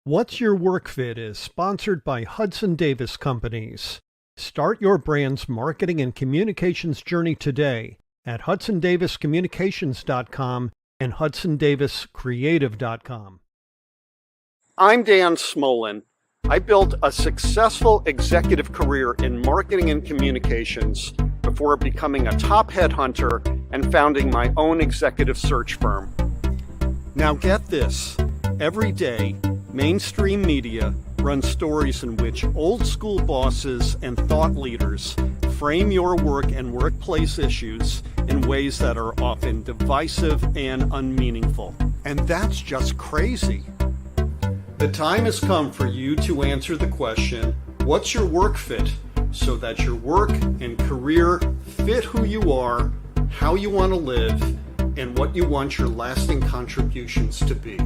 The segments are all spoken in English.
What's Your Work Fit is sponsored by Hudson Davis Companies. Start your brand's marketing and communications journey today at hudsondaviscommunications.com and hudsondaviscreative.com. I'm Dan Smolin. I built a successful executive career in marketing and communications before becoming a top headhunter and founding my own executive search firm. Now get this, every day, mainstream media runs stories in which old school bosses and thought leaders frame your work and workplace issues in ways that are often divisive and unmeaningful. And that's just crazy. The time has come for you to answer the question, what's your work fit? So that your work and career fit who you are, how you want to live, and what you want your lasting contributions to be.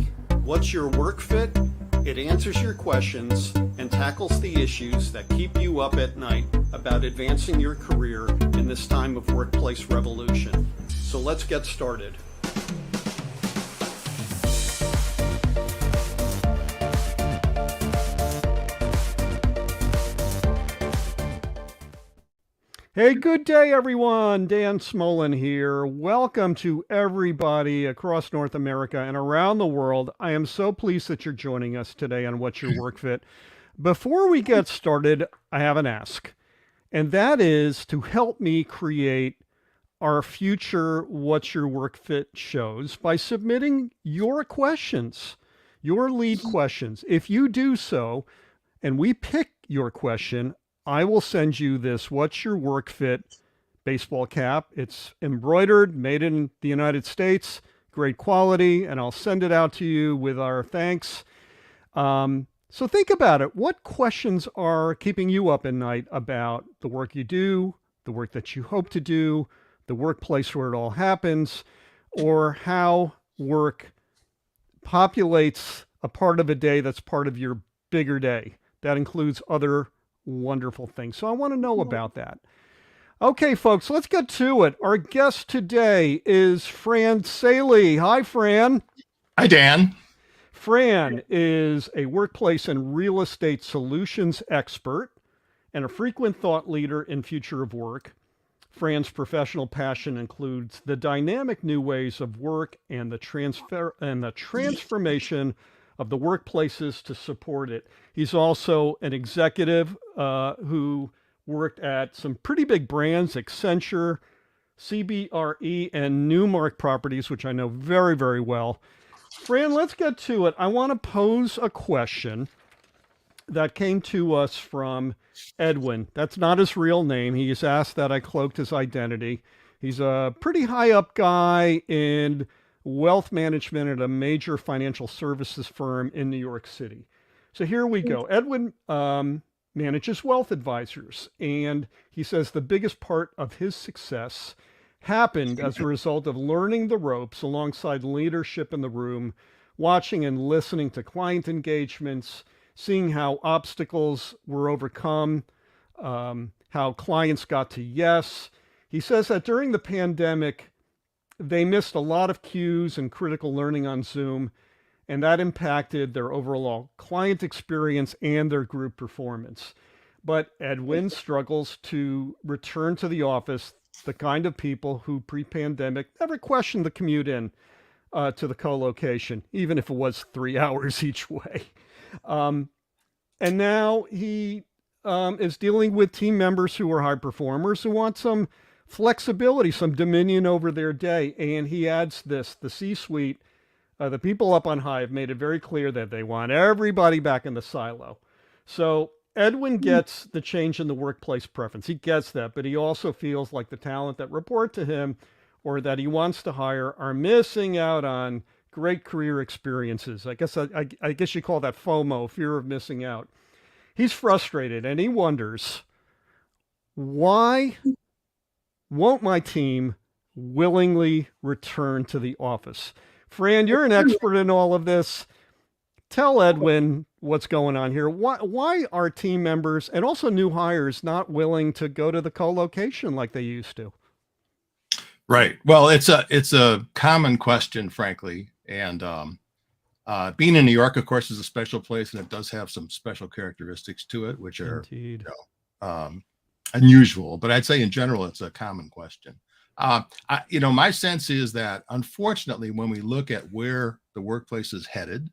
What's your work fit? It answers your questions and tackles the issues that keep you up at night about advancing your career in this time of workplace revolution. So let's get started. Hey, good day, everyone. Dan Smolin here. Welcome to everybody across North America and around the world. I am so pleased that you're joining us today on What's Your Work Fit. Before we get started, I have an ask, and that is to help me create our future What's Your Work Fit shows by submitting your questions, your lead questions. If you do so, and we pick your question, I will send you this What's Your Work Fit baseball cap. It's embroidered, made in the United States, great quality, and I'll send it out to you with our thanks. So think about it. What questions are keeping you up at night about the work you do, the work that you hope to do, the workplace where it all happens, or how work populates a part of a day that's part of your bigger day? That includes other wonderful things. So I want to know about that. Okay, folks, let's get to it. Our guest today is Fran Saele. Hi, Fran. Hi, Dan. Fran is a workplace and real estate solutions expert and a frequent thought leader in future of work. Fran's professional passion includes the dynamic new ways of work and the transformation of the workplaces to support it. He's also an executive who worked at some pretty big brands, Accenture, CBRE, and Newmark Properties, which I know very, very well. Fran, let's get to it. I want to pose a question that came to us from Edwin. That's not his real name. He's asked that I cloaked his identity. He's a pretty high up guy in wealth management at a major financial services firm in New York City. So here we go. Edwin manages wealth advisors, and he says the biggest part of his success happened as a result of learning the ropes alongside leadership in the room, watching and listening to client engagements, seeing how obstacles were overcome, how clients got to yes. He says that during the pandemic, they missed a lot of cues and critical learning on Zoom, and that impacted their overall client experience and their group performance. But Edwin struggles to return to the office, the kind of people who pre-pandemic never questioned the commute in to the co-location, even if it was 3 hours each way. And now he is dealing with team members who are high performers who want some flexibility, some dominion over their day. And he adds this, the C-suite, the people up on high have made it very clear that they want everybody back in the silo. So Edwin gets the change in the workplace preference. He gets that, but he also feels like the talent that report to him or that he wants to hire are missing out on great career experiences. I guess you call that FOMO, fear of missing out. He's frustrated and he wonders, why won't my team willingly return to the office? Fran, you're an expert in all of this. Tell Edwin what's going on here. Why are team members and also new hires not willing to go to the co-location like they used to? Right. Well, it's a common question, frankly, and Being in New York, of course, is a special place, and it does have some special characteristics to it, which are Indeed. Unusual. But I'd say in general, it's a common question. My sense is that unfortunately, when we look at where the workplace is headed,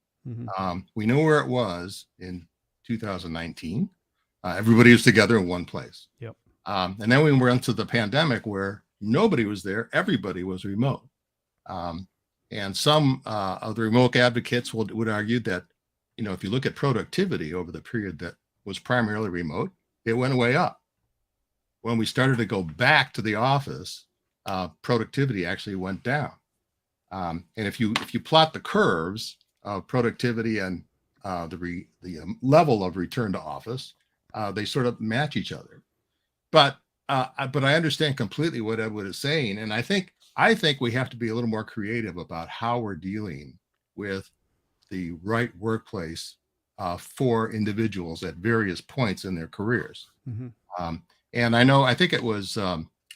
we know where it was in 2019. Everybody was together in one place. Yep. And then we went into the pandemic where nobody was there. Everybody was remote. And some of the remote advocates would argue that, if you look at productivity over the period that was primarily remote, it went way up. When we started to go back to the office, productivity actually went down. And if you plot the curves of productivity and the level of return to office, they sort of match each other. But I understand completely what Edward is saying, and I think we have to be a little more creative about how we're dealing with the right workplace for individuals at various points in their careers. And I think it was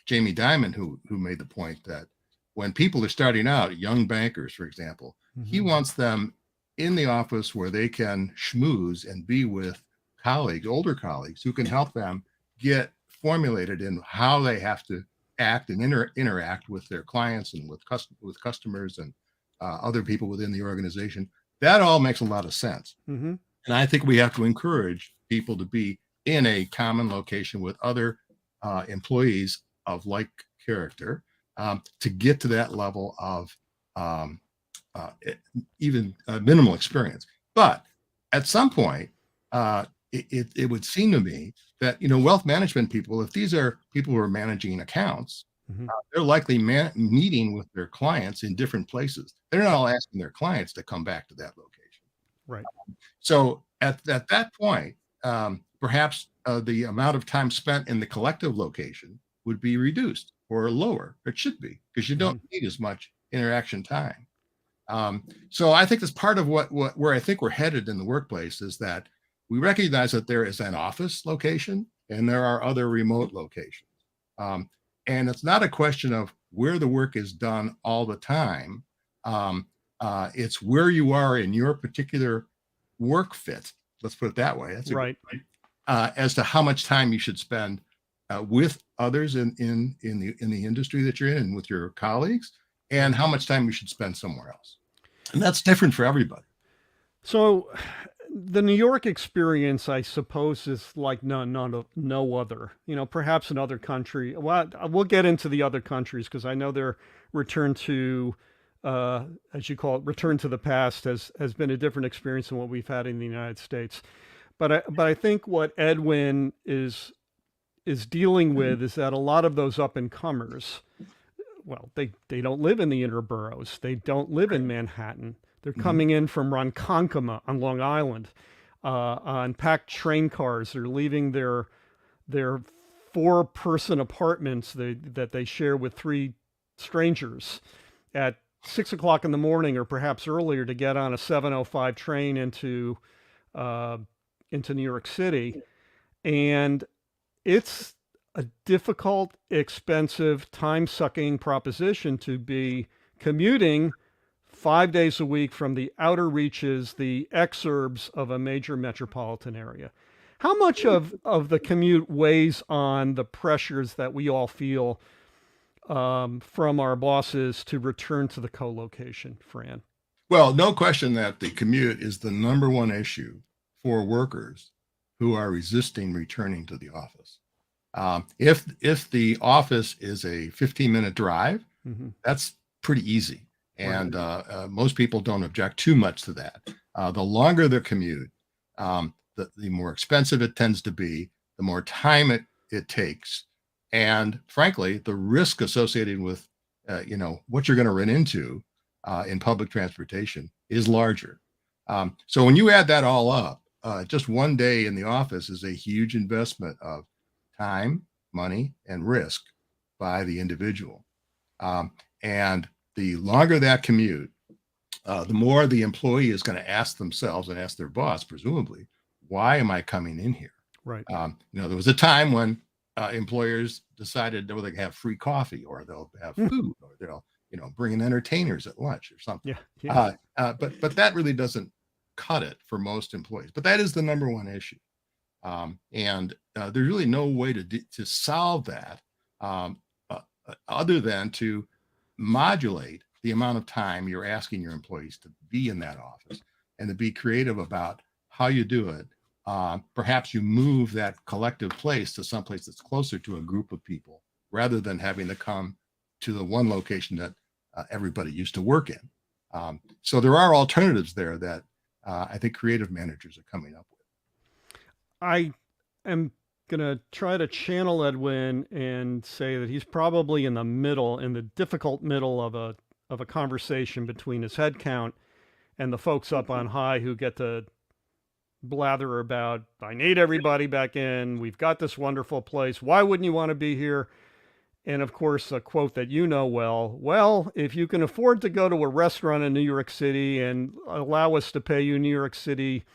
Jamie Dimon who made the point that when people are starting out, young bankers, for example, he wants them in the office where they can schmooze and be with older colleagues who can help them get formulated in how they have to act and interact with their clients and with customers and other people within the organization. That all makes a lot of sense. And I think we have to encourage people to be in a common location with other employees of like character to get to that level of even minimal experience. But at some point, it would seem to me that, wealth management people, if these are people who are managing accounts, they're likely meeting with their clients in different places. They're not all asking their clients to come back to that location. Right. So at that point, perhaps the amount of time spent in the collective location would be reduced or lower. It should be, because you don't need as much interaction time. So I think that's part of where I think we're headed in the workplace, is that we recognize that there is an office location and there are other remote locations. And it's not a question of where the work is done all the time. It's where you are in your particular work fit. Let's put it that way. That's right. As to how much time you should spend with others in the industry that you're in and with your colleagues, and how much time you should spend somewhere else. And that's different for everybody. So the New York experience, I suppose, is like no other. Perhaps another country. Well, we'll get into the other countries, because I know their return to, as you call it, return to the past has been a different experience than what we've had in the United States. But I think what Edwin is dealing with is that a lot of those up and comers, well, they don't live in the inner boroughs. They don't live in Manhattan. They're coming in from Ronkonkoma on Long Island on packed train cars. They're leaving their 4-person apartments that they share with 3 strangers at 6 o'clock in the morning, or perhaps earlier, to get on a 7:05 train into New York City. And it's a difficult, expensive, time-sucking proposition to be commuting 5 days a week from the outer reaches, the exurbs of a major metropolitan area. How much of the commute weighs on the pressures that we all feel from our bosses to return to the co-location, Fran? Well, no question that the commute is the number one issue for workers who are resisting returning to the office. If the office is a 15-minute drive, that's pretty easy. And most people don't object too much to that. The longer the commute, the more expensive it tends to be, the more time it takes. And frankly, the risk associated with, what you're going to run into in public transportation is larger. So when you add that all up, just one day in the office is a huge investment of time, money, and risk by the individual. And the longer that commute, the more the employee is going to ask themselves and ask their boss, presumably, why am I coming in here? Right. There was a time when employers decided they can have free coffee, or they'll have food, or bringing entertainers at lunch or something. Yeah. But that really doesn't cut it for most employees. But that is the number one issue. And there's really no way to solve that other than to modulate the amount of time you're asking your employees to be in that office and to be creative about how you do it. Perhaps you move that collective place to someplace that's closer to a group of people rather than having to come to the one location that everybody used to work in. So there are alternatives there that I think creative managers are coming up with. I am going to try to channel Edwin and say that he's probably in the difficult middle of a conversation between his headcount and the folks up on high who get to blather about, I need everybody back in. We've got this wonderful place. Why wouldn't you want to be here? And of course, a quote that you know well, if you can afford to go to a restaurant in New York City and allow us to pay you New York City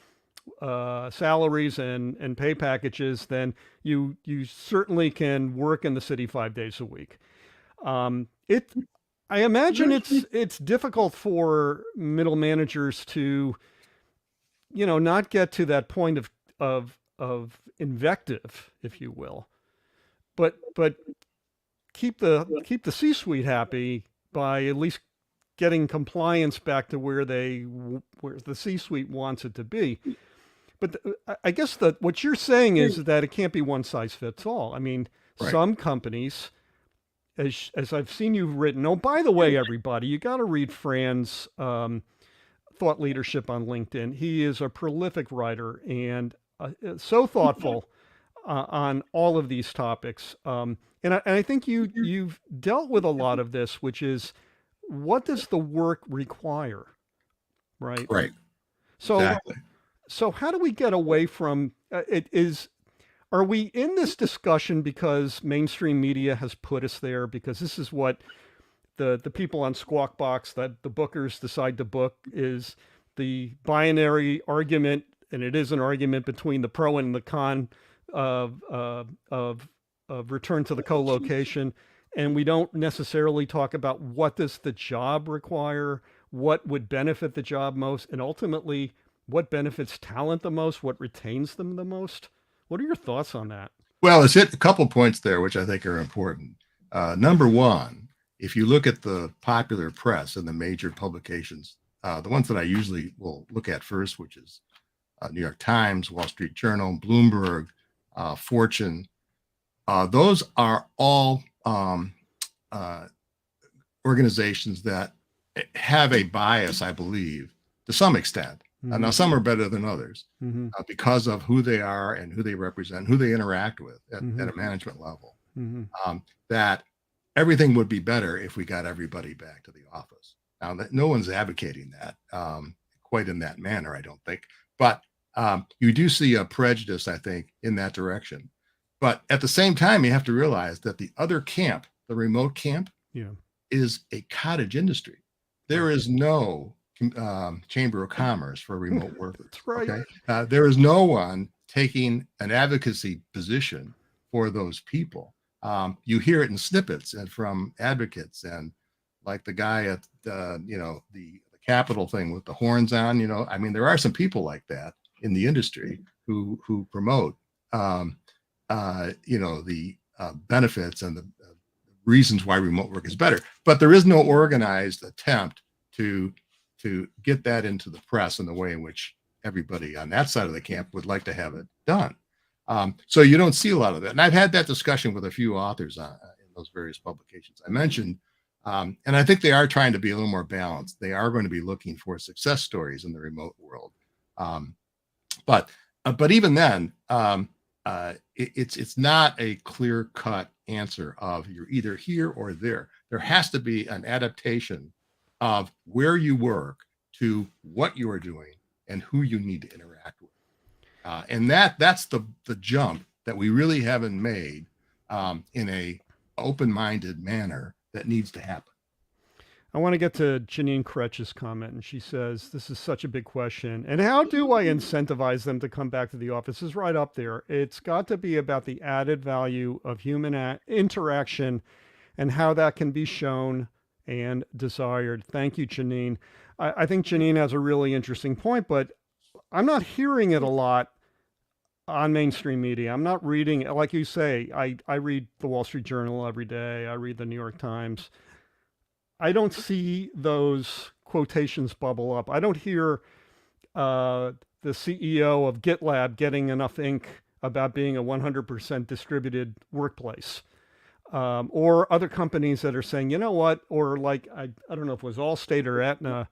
salaries and pay packages, then you certainly can work in the city 5 days a week. I imagine it's difficult for middle managers to, not get to that point of invective, if you will, but keep the C-suite happy by at least getting compliance back to where the C-suite wants it to be. But I guess what you're saying is that it can't be one size fits all. I mean, Right. Some companies, as I've seen you've written. Oh, by the way, everybody, you got to read Fran's thought leadership on LinkedIn. He is a prolific writer and so thoughtful on all of these topics. And I think you've dealt with a lot of this, which is, what does the work require, right? Right. So, Exactly. so how do we get away from are we in this discussion because mainstream media has put us there? Because this is what the people on Squawk Box that the bookers decide to book is the binary argument, and it is an argument between the pro and the con of return to the co-location. And we don't necessarily talk about what does the job require, what would benefit the job most, and ultimately what benefits talent the most, what retains them the most. What are your thoughts on that? Well, it's hit a couple points there, which I think are important. Number one, if you look at the popular press and the major publications, the ones that I usually will look at first, which is New York Times, Wall Street Journal, Bloomberg, Fortune, those are all organizations that have a bias, I believe, to some extent. Now, some are better than others because of who they are and who they represent, who they interact with at a management level. That everything would be better if we got everybody back to the office. Now, no one's advocating that quite in that manner, I don't think. But you do see a prejudice, I think, in that direction. But at the same time, you have to realize that the other camp, the remote camp, is a cottage industry. There is no chamber of commerce for remote workers. That's right. Okay? There is no one taking an advocacy position for those people. You hear it in snippets and from advocates, and like the guy at the Capitol thing with the horns on. I mean, there are some people like that in the industry who promote the benefits and the reasons why remote work is better. But there is no organized attempt to get that into the press in the way in which everybody on that side of the camp would like to have it done. So you don't see a lot of that. And I've had that discussion with a few authors in those various publications I mentioned. And I think they are trying to be a little more balanced. They are going to be looking for success stories in the remote world. But even then, it's not a clear-cut answer of you're either here or there. There has to be an adaptation of where you work to what you are doing and who you need to interact with. And that's the jump that we really haven't made in a open-minded manner that needs to happen. I want to get to Janine Kretsch's comment, and she says, this is such a big question. And how do I incentivize them to come back to the office? Is right up there. It's got to be about the added value of human interaction and how that can be shown and desired. Thank you, Janine. I think Janine has a really interesting point, but I'm not hearing it a lot on mainstream media. I'm not reading, like you say, I read the Wall Street Journal every day. I read the New York Times. I don't see those quotations bubble up. I don't hear the CEO of GitLab getting enough ink about being a 100% distributed workplace. Or other companies that are saying, you know what, or like, I don't know if it was Allstate or Aetna,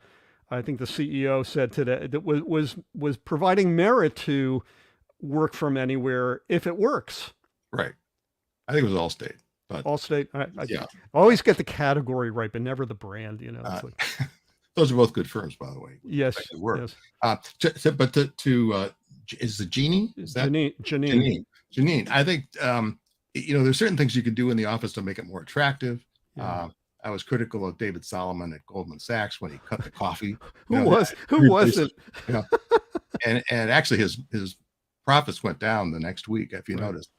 I think the CEO said today that was providing merit to work from anywhere if it works. Right. I think it was Allstate, but Allstate, yeah, I always get the category right, but never the brand. You know, it's like, those are both good firms, by the way. yes, They work. yes. But is it Jeannie? Is that Janine? Janine. I think there's certain things you can do in the office to make it more attractive. Yeah. I was critical of David Solomon at Goldman Sachs when he cut the coffee. Who wasn't? And actually his profits went down the next week, if you noticed.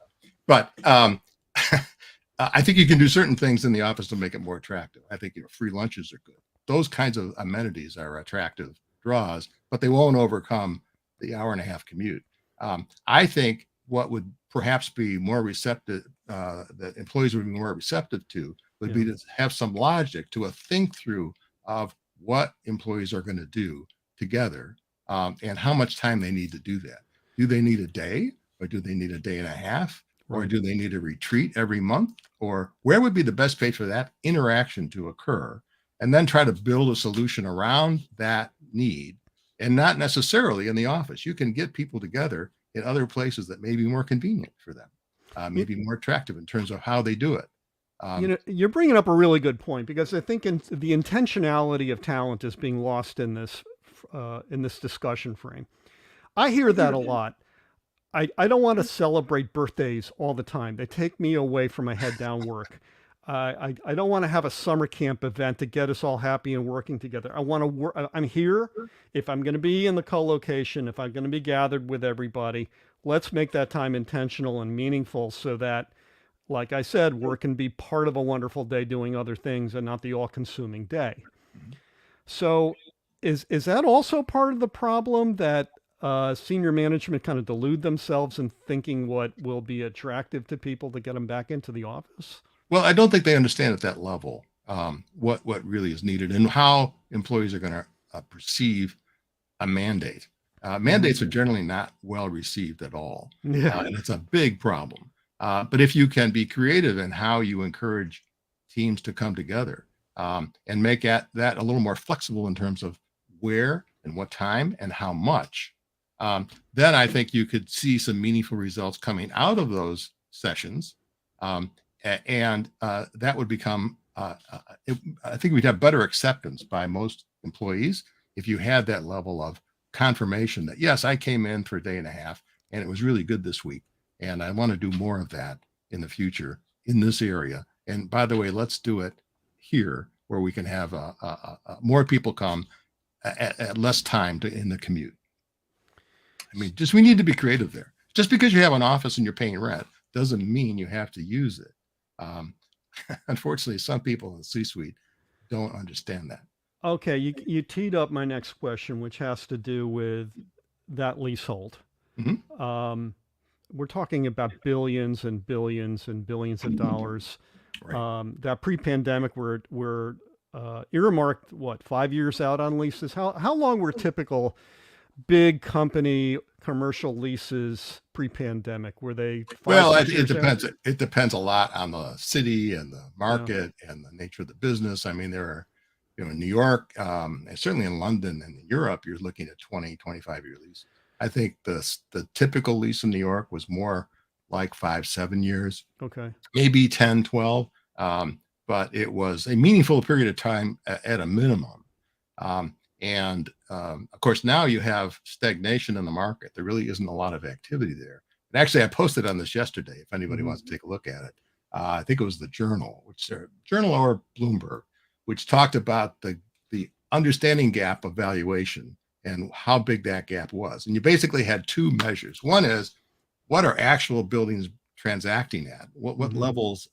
But I think you can do certain things in the office to make it more attractive. I think free lunches are good. Those kinds of amenities are attractive draws, but they won't overcome the hour-and-a-half commute. I think what would perhaps be more receptive, that employees would be more receptive to, would be to have some logic to a think through of what employees are going to do together, and how much time they need to do that. Do they need a day, or do they need a day and a half, or do they need a retreat every month, or where would be the best place for that interaction to occur? And then try to build a solution around that need, and not necessarily in the office. You can get people together in other places that may be more convenient for them, maybe more attractive in terms of how they do it. You're bringing up a really good point, because I think the intentionality of talent is being lost in this discussion frame. I hear that a lot. I don't want to celebrate birthdays all the time. They take me away from my head down work. I don't want to have a summer camp event to get us all happy and working together. I want to work. I'm here. If I'm going to be in the co-location, if I'm going to be gathered with everybody, let's make that time intentional and meaningful, so that, like I said, work can be part of a wonderful day doing other things and not the all-consuming day. So is that also part of the problem, that senior management kind of delude themselves in thinking what will be attractive to people to get them back into the office? Well, I don't think they understand at that level what really is needed and how employees are going to perceive a mandate. Mandates are generally not well received at all, and it's a big problem. But if you can be creative in how you encourage teams to come together, and make that a little more flexible in terms of where and what time and how much, then I think you could see some meaningful results coming out of those sessions. And that would become, I think we'd have better acceptance by most employees if you had that level of confirmation that, yes, I came in for a day and a half and it was really good this week, and I want to do more of that in the future in this area. And by the way, let's do it here where we can have more people come at less time in the commute. I mean, we need to be creative there. Just because you have an office and you're paying rent doesn't mean you have to use it. Unfortunately, some people in the C-suite don't understand that. Okay, you teed up my next question, which has to do with that leasehold. We're talking about billions and billions and billions of dollars. Right. That pre-pandemic, we're earmarked, 5 years out on leases? How long were typical big company commercial leases pre-pandemic? Were they 5, well, 6 it years depends. out? It depends a lot on the city and the market and the nature of the business. I mean, there are, in New York, and certainly in London and in Europe, you're looking at 20, 25-year leases. I think the typical lease in New York was more like 5, 7 years. Okay. Maybe 10, 12. But it was a meaningful period of time at a minimum. Of course, now you have stagnation in the market. There really isn't a lot of activity there. And actually, I posted on this yesterday, if anybody wants to take a look at it. I think it was the Journal or Bloomberg, which talked about the understanding gap of valuation and how big that gap was. And you basically had two measures. One is, what are actual buildings transacting at? What levels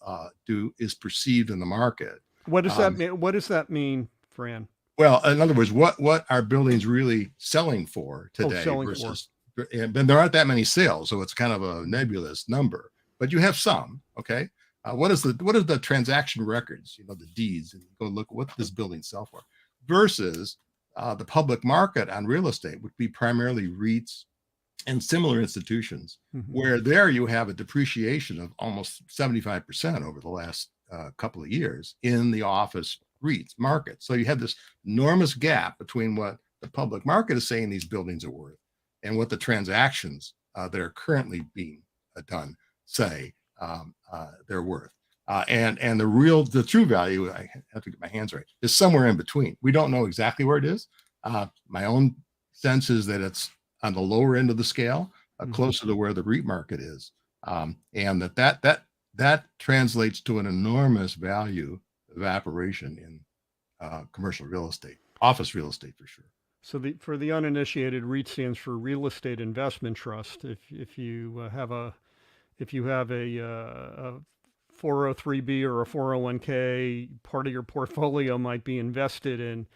is perceived in the market? What does that Um, mean? What does that mean, Fran? well, in other words, what are buildings really selling for Oh, today selling for. versus, and there aren't that many sales, so it's kind of a nebulous number, but you have some. Okay. What is the transaction records, the deeds, and go look what this building sell for versus the public market on real estate would be primarily REITs and similar institutions, Mm-hmm. where there you have a depreciation of almost 75% over the last couple of years in the office REITs market. So you have this enormous gap between what the public market is saying these buildings are worth and what the transactions that are currently being done say they're worth. And the true value, I have to get my hands right, is somewhere in between. We don't know exactly where it is. My own sense is that it's on the lower end of the scale, closer to where the REIT market is, and that translates to an enormous value evaporation in commercial real estate, office real estate for sure. So for the uninitiated, REIT stands for Real Estate Investment Trust. If you have a 403b or a 401k, part of your portfolio might be invested in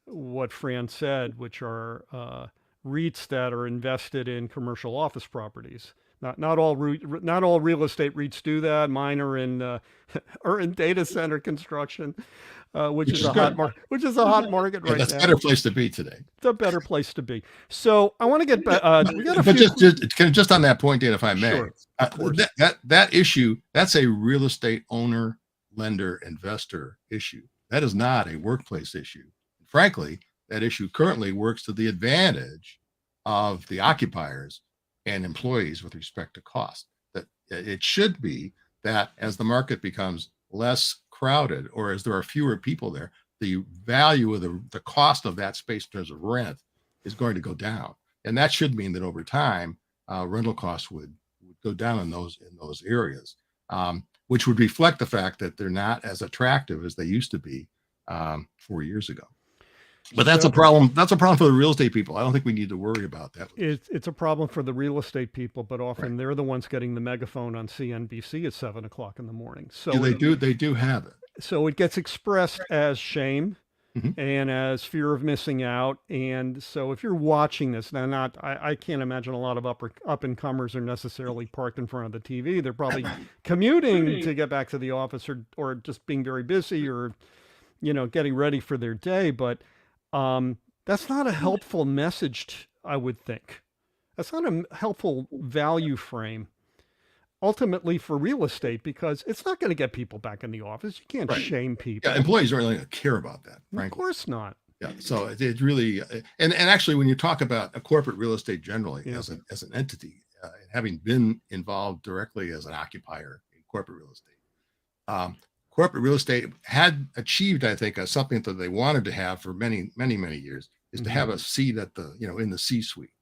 what Fran said, which are REITs that are invested in commercial office properties. Not all real estate REITs do that. Mine are in are in data center construction, which is a hot market. Which is a hot market right That's now. a better place to be today. It's a better place to be. So I want to get back. We got a But few. just on that point, Dan, if I may, Sure, of course. that issue, that's a real estate owner, lender, investor issue. That is not a workplace issue. Frankly, that issue currently works to the advantage of the occupiers and employees with respect to cost. That it should be that as the market becomes less crowded or as there are fewer people there, the value of the cost of that space in terms of rent is going to go down. And that should mean that over time, rental costs would go down in those areas, which would reflect the fact that they're not as attractive as they used to be 4 years ago. But that's a problem. That's a problem for the real estate people. I don't think we need to worry about that. It's a problem for the real estate people, but often they're the ones getting the megaphone on CNBC at 7 o'clock in the morning. So they do have it. So it gets expressed as shame and as fear of missing out. And so if you're watching this, now I can't imagine a lot of up and comers are necessarily parked in front of the TV. They're probably commuting to get back to the office or just being very busy or, getting ready for their day. But that's not a helpful message, I would think. That's not a helpful value frame, ultimately for real estate, because it's not going to get people back in the office. You can't shame people. Yeah, employees aren't really going to care about that, frankly. Of course not. Yeah, so it really, and actually, when you talk about a corporate real estate generally as an entity, having been involved directly as an occupier in corporate real estate, corporate real estate had achieved, I think, something that they wanted to have for many, many, many years, is to have a seat at the, in the C-suite.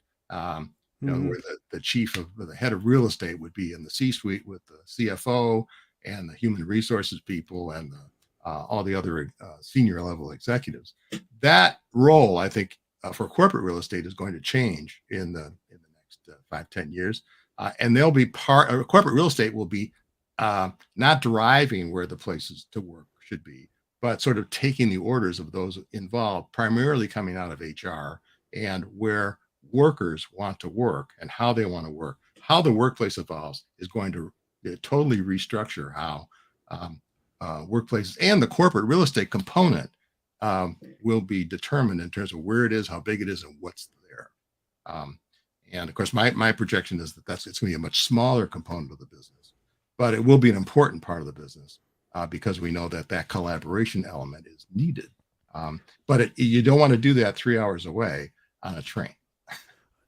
Where the chief of the head of real estate would be in the C-suite with the CFO and the human resources people and all the other senior level executives. That role, I think, for corporate real estate is going to change in the next 5-10 years, and they'll be corporate real estate will be not driving where the places to work should be, but sort of taking the orders of those involved, primarily coming out of HR and where workers want to work and how they want to work. How the workplace evolves is going to totally restructure how workplaces and the corporate real estate component will be determined in terms of where it is, how big it is, and what's there. And of course, my projection is that it's going to be a much smaller component of the business, but it will be an important part of the business because we know that collaboration element is needed. But you don't want to do that 3 hours away on a train.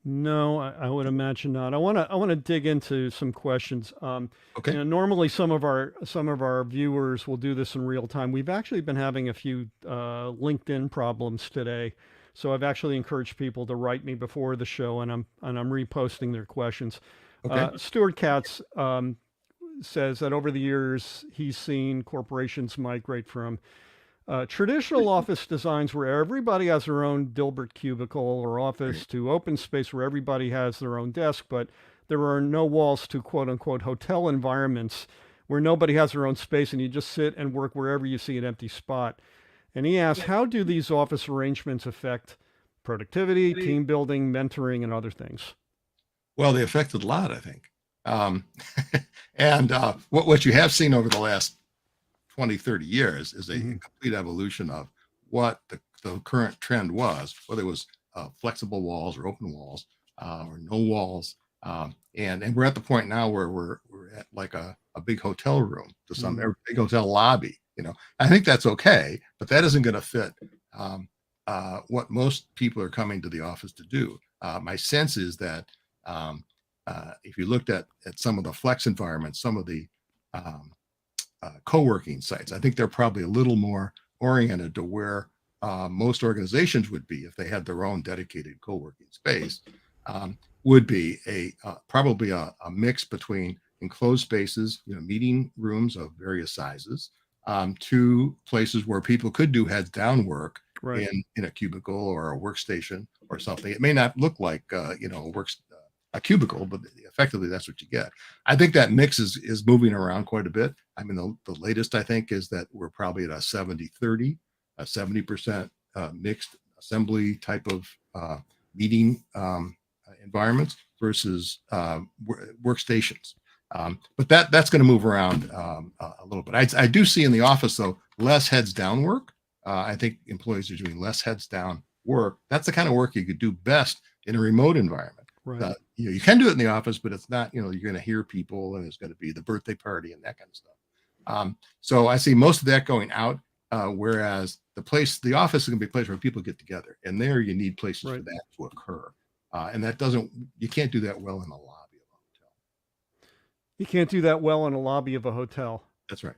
No, I would imagine not. I want to dig into some questions. Okay. Normally some of our viewers will do this in real time. We've actually been having a few LinkedIn problems today, so I've actually encouraged people to write me before the show, and I'm reposting their questions. Okay. Stuart Katz says that over the years he's seen corporations migrate from traditional office designs where everybody has their own Dilbert cubicle or office to open space where everybody has their own desk, but there are no walls to quote unquote hotel environments where nobody has their own space and you just sit and work wherever you see an empty spot. And he asked, how do these office arrangements affect productivity, team building, mentoring, and other things? Well, they affected a lot, I think. Um, and what you have seen over the last 20, 30 years is a complete evolution of what the current trend was, whether it was flexible walls or open walls or no walls. And we're at the point now where we're at like a big hotel room to some big hotel lobby. I think that's okay, but that isn't going to fit what most people are coming to the office to do. My sense is that if you looked at some of the flex environments, some of the co-working sites, I think they're probably a little more oriented to where most organizations would be if they had their own dedicated co-working space. Would be probably a mix between enclosed spaces, meeting rooms of various sizes, to places where people could do heads down work in a cubicle or a workstation or something. It may not look like a cubicle, but effectively that's what you get. I think that mix is moving around quite a bit. I mean, the latest I think is that we're probably at a 70-30, a 70% mixed assembly type of meeting environments versus workstations. But that's going to move around a little bit. I do see in the office, though, less heads down work. I think employees are doing less heads down work. That's the kind of work you could do best in a remote environment. Right. You can do it in the office, but it's not, you're going to hear people and it's going to be the birthday party and that kind of stuff. So I see most of that going out, whereas the office is going to be a place where people get together, and there you need places for that to occur. And you can't do that well in a lobby of a hotel. You can't do that well in a lobby of a hotel. That's right.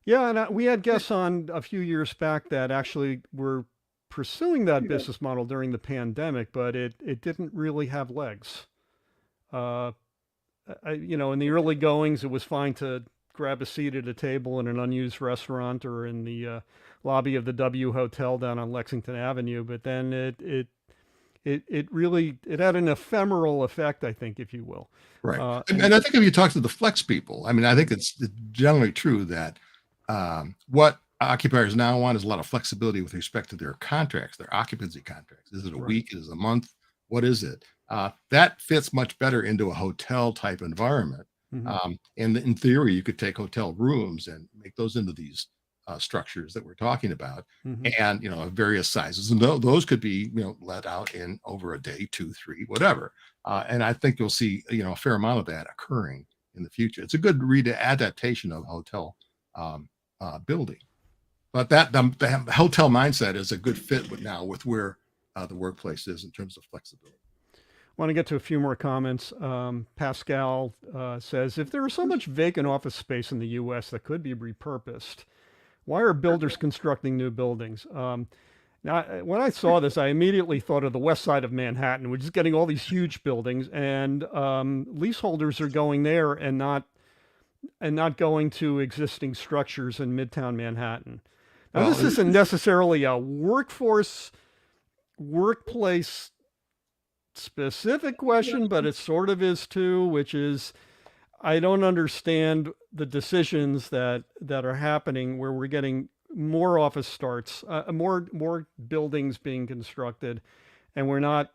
Yeah, and we had guests on a few years back that actually were pursuing that business model during the pandemic, but it didn't really have legs. In the early goings, it was fine to grab a seat at a table in an unused restaurant or in the lobby of the W Hotel down on Lexington Avenue, but then it really had an ephemeral effect, I think, if you will. Right. And I think if you talk to the flex people, I mean, I think it's generally true that what occupiers now want is a lot of flexibility with respect to their contracts, their occupancy contracts. Is it a week? Is it a month? What is it? That fits much better into a hotel type environment. And in theory, you could take hotel rooms and make those into these structures that we're talking about, and of various sizes, and those could be let out in over a day, 2, 3, whatever. And I think you'll see a fair amount of that occurring in the future. It's a good adaptation of hotel building, but the hotel mindset is a good fit now with where the workplace is in terms of flexibility. I want to get to a few more comments. Pascal says, if there is so much vacant office space in the U.S. that could be repurposed, why are builders constructing new buildings? Now, when I saw this, I immediately thought of the west side of Manhattan, which is getting all these huge buildings, and leaseholders are going there and not going to existing structures in Midtown Manhattan. Now, this isn't necessarily a workplace specific question, but it sort of is too, which is, I don't understand the decisions that are happening where we're getting more office starts, more buildings being constructed, and we're not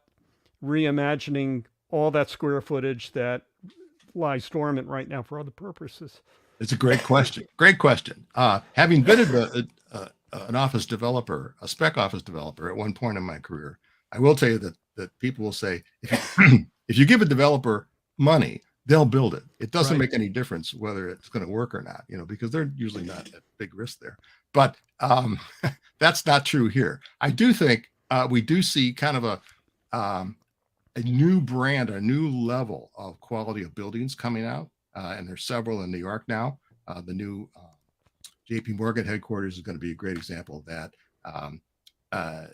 reimagining all that square footage that lies dormant right now for other purposes. It's a great question. Great question. Having been an office developer, a spec office developer at one point in my career, I will tell you that people will say, if you give a developer money, they'll build it. It doesn't make any difference whether it's going to work or not, because they're usually not at big risk there. But that's not true here. I do think we do see kind of a new brand, a new level of quality of buildings coming out. And there's several in New York now. The new JP Morgan headquarters is going to be a great example of that. The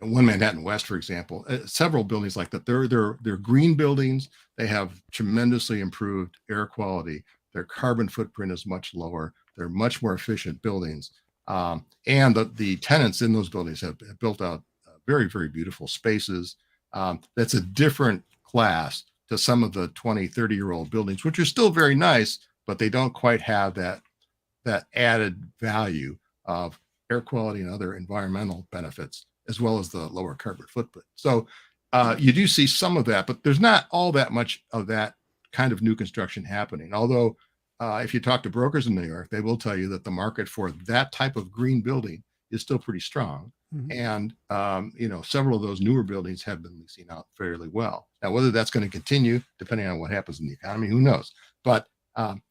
One Manhattan West, for example, several buildings like that. They're green buildings. They have tremendously improved air quality. Their carbon footprint is much lower. They're much more efficient buildings. And the tenants in those buildings have built out very, very beautiful spaces. That's a different class to some of the 20, 30-year-old buildings, which are still very nice, but they don't quite have that added value of air quality and other environmental benefits, as well as the lower carbon footprint. So you do see some of that, but there's not all that much of that kind of new construction happening. Although if you talk to brokers in New York, they will tell you that the market for that type of green building is still pretty strong. Mhm. And several of those newer buildings have been leasing out fairly well. Now, whether that's going to continue, depending on what happens in the economy, who knows? But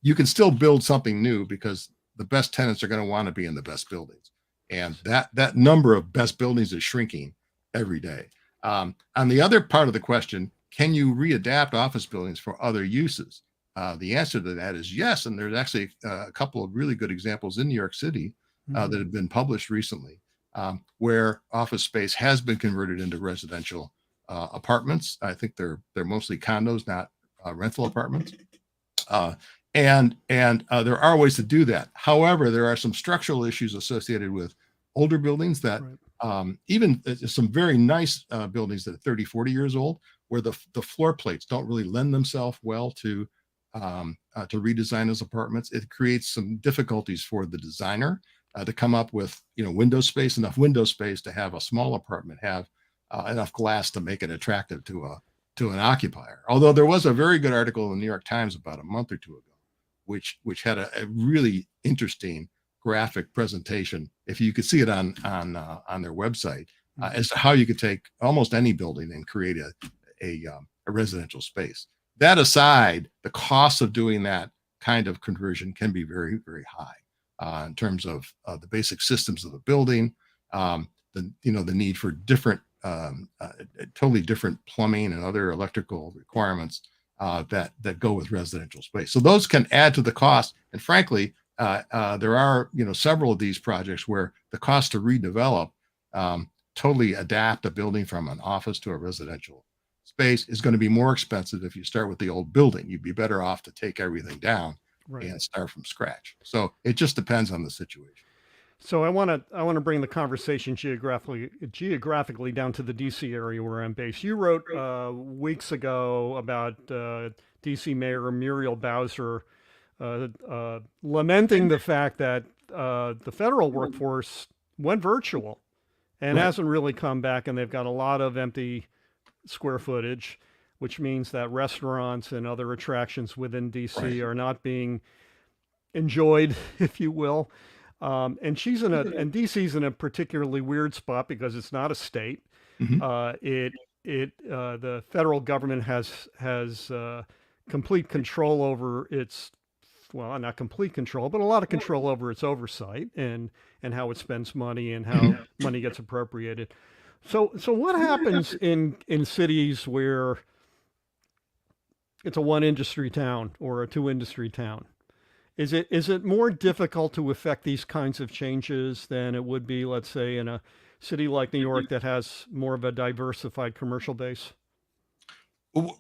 you can still build something new because the best tenants are going to want to be in the best buildings, and that number of best buildings is shrinking every day. On the other part of the question, can you readapt office buildings for other uses? The answer to that is yes, and there's actually a couple of really good examples in New York City that have been published recently, where office space has been converted into residential apartments. I think they're mostly condos, not rental apartments. And there are ways to do that. However, there are some structural issues associated with older buildings that even some very nice buildings that are 30, 40 years old, where the floor plates don't really lend themselves well to redesign those apartments. It creates some difficulties for the designer to come up with enough window space to have a small apartment have enough glass to make it attractive to an occupier. Although there was a very good article in the New York Times about a month or two ago, which had a really interesting graphic presentation, if you could see it on their website, as to how you could take almost any building and create a residential space. That aside, the cost of doing that kind of conversion can be very, very high in terms of the basic systems of the building, the need for different, totally different plumbing and other electrical requirements that go with residential space. So those can add to the cost. And frankly, there are several of these projects where the cost to redevelop, totally adapt a building from an office to a residential space is going to be more expensive if you start with the old building. You'd be better off to take everything down and start from scratch. So it just depends on the situation. So I want to bring the conversation geographically down to the DC area where I'm based. You wrote weeks ago about DC Mayor Muriel Bowser lamenting the fact that the federal workforce went virtual and hasn't really come back, and they've got a lot of empty square footage, which means that restaurants and other attractions within DC are not being enjoyed, if you will. And DC's in a particularly weird spot because it's not a state. The federal government has complete control over its, well, not complete control, but a lot of control over its oversight and how it spends money and how money gets appropriated. So what happens in cities where it's a one industry town or a two industry town? Is it more difficult to affect these kinds of changes than it would be, let's say, in a city like New York that has more of a diversified commercial base?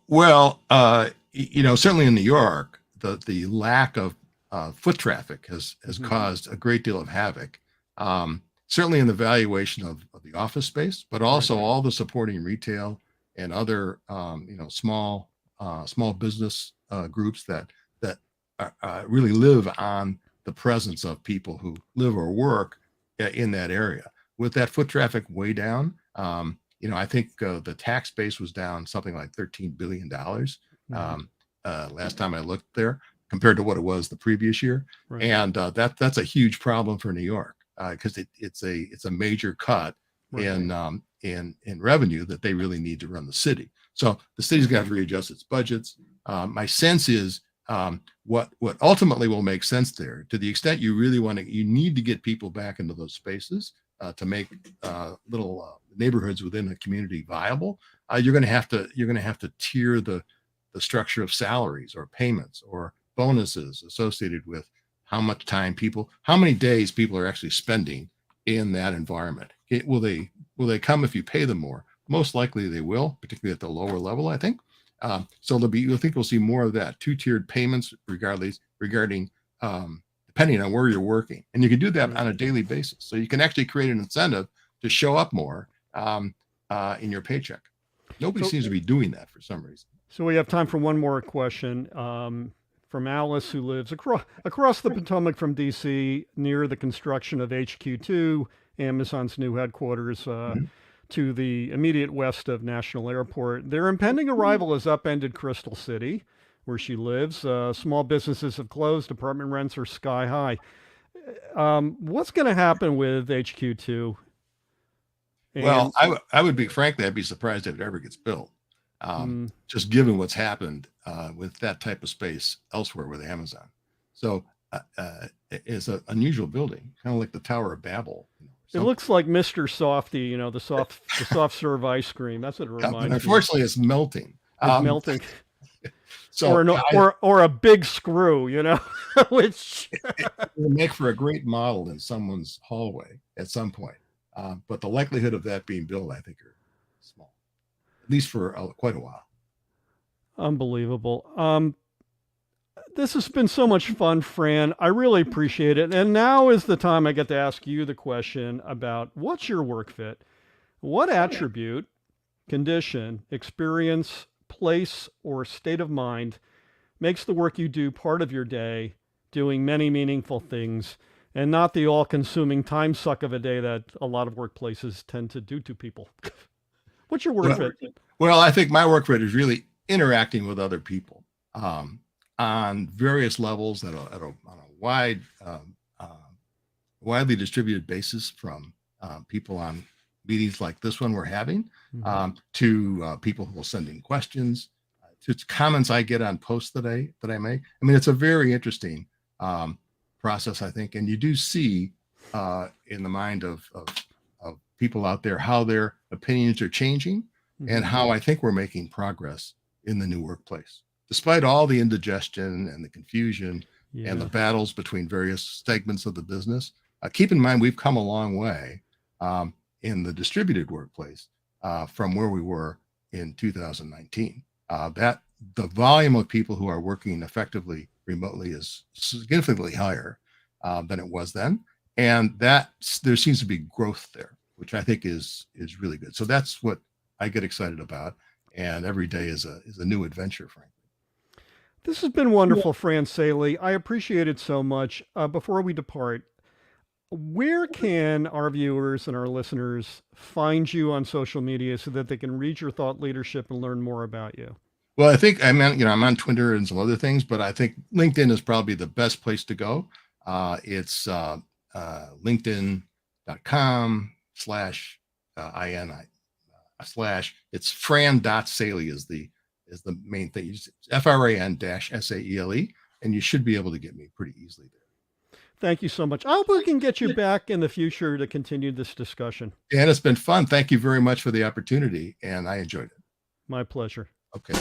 Well, certainly in New York, the lack of foot traffic has caused a great deal of havoc. Certainly in the valuation of the office space, but also all the supporting retail and other small business groups that really live on the presence of people who live or work in that area. With that foot traffic way down, I think the tax base was down something like $13 billion last time I looked there, compared to what it was the previous year. And that's a huge problem for New York because it's a major cut in revenue that they really need to run the city. So the city's got to readjust its budgets. My sense is what ultimately will make sense there, to the extent you really you need to get people back into those spaces to make little neighborhoods within the community viable. You're going to have to tier the structure of salaries or payments or bonuses associated with how many days people are actually spending in that environment. Will they come if you pay them more? Most likely they will, particularly at the lower level, I think. So I think we'll see more of that, two-tiered payments regarding depending on where you're working. And you can do that on a daily basis. So you can actually create an incentive to show up more in your from Nobody seems to be doing that for some reason. So we have time for one more question. from Alice, who lives across the Potomac from DC, near the construction of HQ2, Amazon's new headquarters, Mhm. to the immediate west of National Airport. Their impending arrival has upended Crystal City, where she lives. Small businesses have closed, apartment rents are sky high. What's going to happen with HQ2? Well, I would be, frankly, I'd be surprised if it ever gets built. Just given what's happened with that type of space elsewhere with Amazon. So it's an unusual building, kind of like the Tower of Babel. It looks like Mr. Softy, the soft serve ice cream. That's what it But reminds me. unfortunately, it's melting. It's melting. So or a big screw, which it will make for a great model in someone's hallway at some point. But the likelihood of that being built, I think, are small, at least for quite a while. Unbelievable. This has been so much fun, Fran. I really appreciate it. And now is the time I get to ask you the question about what's your work fit? What attribute, condition, experience, place, or state of mind makes the work you do part of your day, doing many meaningful things, and not the all-consuming time suck of a day that a lot of workplaces tend to do to people? What's your work fit? Well, I think my work fit is really interacting with other people on various levels on a widely distributed basis, from people on meetings like this one we're having, to people who will send in questions, to comments I get on posts that I make. I mean, it's a very interesting process, I think, and you do see in the mind of people out there how their opinions are changing, and how I think we're making progress in the new workplace, despite all the indigestion and the confusion and the battles between various segments of the business. Keep in mind, we've come a long way in the distributed workplace from where we were in 2019. That the volume of people who are working effectively remotely is significantly higher than it was then, and that there seems to be growth there, which I think is really good. So that's what I get excited about, and every day is a new adventure, frankly. This has been wonderful, Fran Saele. I appreciate it so much. Before we depart, where can our viewers and our listeners find you on social media so that they can read your thought leadership and learn more about you? Well, I think I'm on Twitter and some other things, but I think LinkedIn is probably the best place to go. It's linkedin.com/IN it's Fran.Saele is the main thing. It's FRAN-SAELE, and you should be able to get me pretty easily there. Thank you so much. I hope we can get you back in the future to continue this discussion. And it's been fun. Thank you very much for the opportunity, and I enjoyed it. My pleasure. Okay.